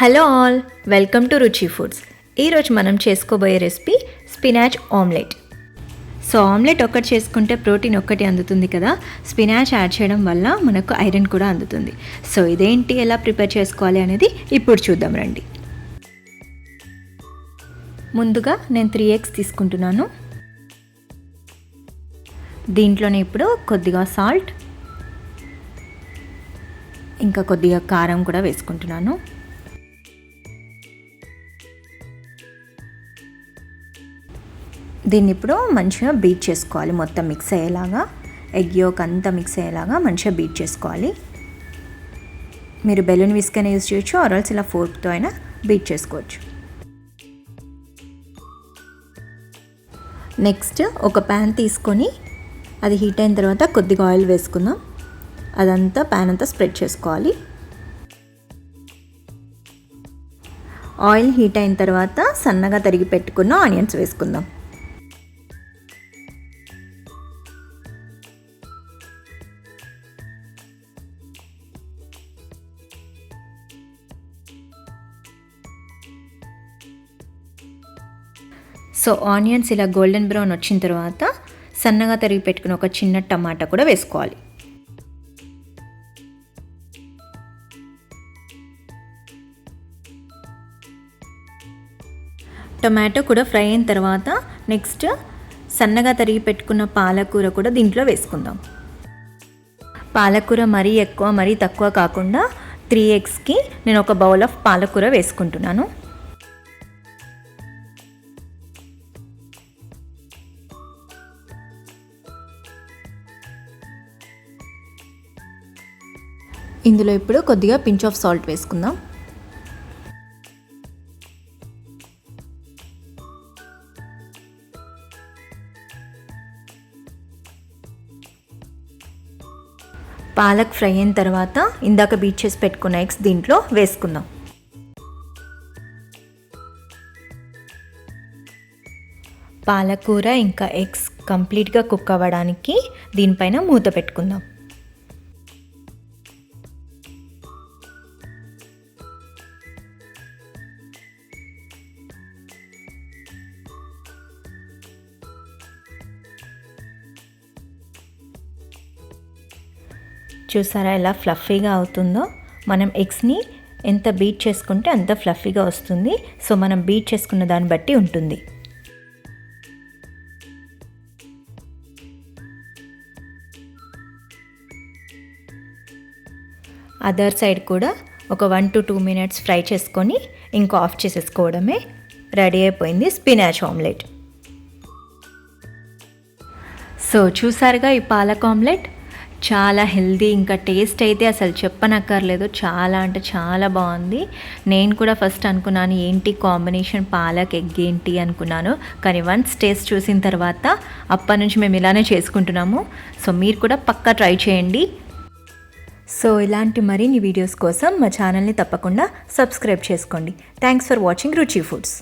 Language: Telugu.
హలో ఆల్, వెల్కమ్ టు రుచి ఫుడ్స్. ఈరోజు మనం చేసుకోబోయే recipe spinach omelette. So omelette ఒక్కటి చేసుకుంటే ప్రోటీన్ ఒక్కటి అందుతుంది కదా, స్పినాచ్ యాడ్ చేయడం వల్ల మనకు ఐరన్ కూడా అందుతుంది. సో ఇదేంటి, ఎలా ప్రిపేర్ చేసుకోవాలి అనేది ఇప్పుడు చూద్దాం రండి. ముందుగా నేను 3 eggs తీసుకుంటున్నాను. దీంట్లోనే ఇప్పుడు కొద్దిగా సాల్ట్, ఇంకా కొద్దిగా కారం కూడా వేసుకుంటున్నాను. దీన్ని ఇప్పుడు మంచిగా బీట్ చేసుకోవాలి, మొత్తం మిక్స్ అయ్యేలాగా, ఎగ్ యోక్ అంతా మిక్స్ అయ్యేలాగా మంచిగా బీట్ చేసుకోవాలి. మీరు బెలూన్ విస్క్ అయినా యూజ్ చేయొచ్చు, ఆర్ఎల్స్ ఇలా ఫోర్క్తో అయినా బీట్ చేసుకోవచ్చు. నెక్స్ట్ ఒక ప్యాన్ తీసుకొని అది హీట్ అయిన తర్వాత కొద్దిగా ఆయిల్ వేసుకుందాం. అదంతా ప్యాన్ అంతా స్ప్రెడ్ చేసుకోవాలి. ఆయిల్ హీట్ అయిన తర్వాత సన్నగా తరిగి పెట్టుకున్న ఆనియన్స్ వేసుకుందాం. సో ఆనియన్స్ ఇలా గోల్డెన్ బ్రౌన్ వచ్చిన తర్వాత సన్నగా తరిగి పెట్టుకుని ఒక చిన్న టమాటా కూడా వేసుకోవాలి. టమాటో కూడా ఫ్రై అయిన తర్వాత నెక్స్ట్ సన్నగా తరిగి పెట్టుకున్న పాలకూర కూడా దీంట్లో వేసుకుందాం. పాలకూర మరీ ఎక్కువ మరీ తక్కువ కాకుండా 3 eggsకి నేను ఒక బౌల్ ఆఫ్ పాలకూర వేసుకుంటున్నాను. ఇందులో ఇప్పుడు కొద్దిగా పించ్ ఆఫ్ సాల్ట్ వేసుకుందాం. పాలక్ ఫ్రై అయిన తర్వాత ఇందాక బీట్ చేసి పెట్టుకున్న ఎగ్స్ దీంట్లో వేసుకుందాం. పాలకూర ఇంకా ఎగ్స్ కంప్లీట్గా కుక్ అవ్వడానికి దీనిపైన మూత పెట్టుకుందాం. చూసారా ఎలా ఫ్లఫీగా అవుతుందో? మనం ఎగ్స్ని ఎంత బీట్ చేసుకుంటే అంత ఫ్లఫీగా వస్తుంది. సో మనం బీట్ చేసుకున్న దాన్ని బట్టి ఉంటుంది. అదర్ సైడ్ కూడా ఒక 1 to 2 minutes ఫ్రై చేసుకొని ఇంకా ఆఫ్ చేసేసుకోవడమే. రెడీ అయిపోయింది స్పినాచ్ ఆమ్లెట్. సో చూసారుగా ఈ పాలక్ ఆమ్లెట్ చాలా హెల్దీ, ఇంకా టేస్ట్ అయితే అసలు చెప్పనక్కర్లేదు, చాలా అంటే చాలా బాగుంది. నేను కూడా ఫస్ట్ అనుకున్నాను ఏంటి కాంబినేషన్ పాలక్ ఎగ్ ఏంటి అనుకున్నాను, కానీ వన్స్ టేస్ట్ చూసిన తర్వాత అప్పటి నుంచి మేము ఇలానే చేసుకుంటున్నాము. సో మీరు కూడా పక్కా ట్రై చేయండి. సో ఇలాంటి మరిన్ని వీడియోస్ కోసం మా ఛానల్ని తప్పకుండా సబ్స్క్రైబ్ చేసుకోండి. థ్యాంక్స్ ఫర్ వాచింగ్ రుచి ఫుడ్స్.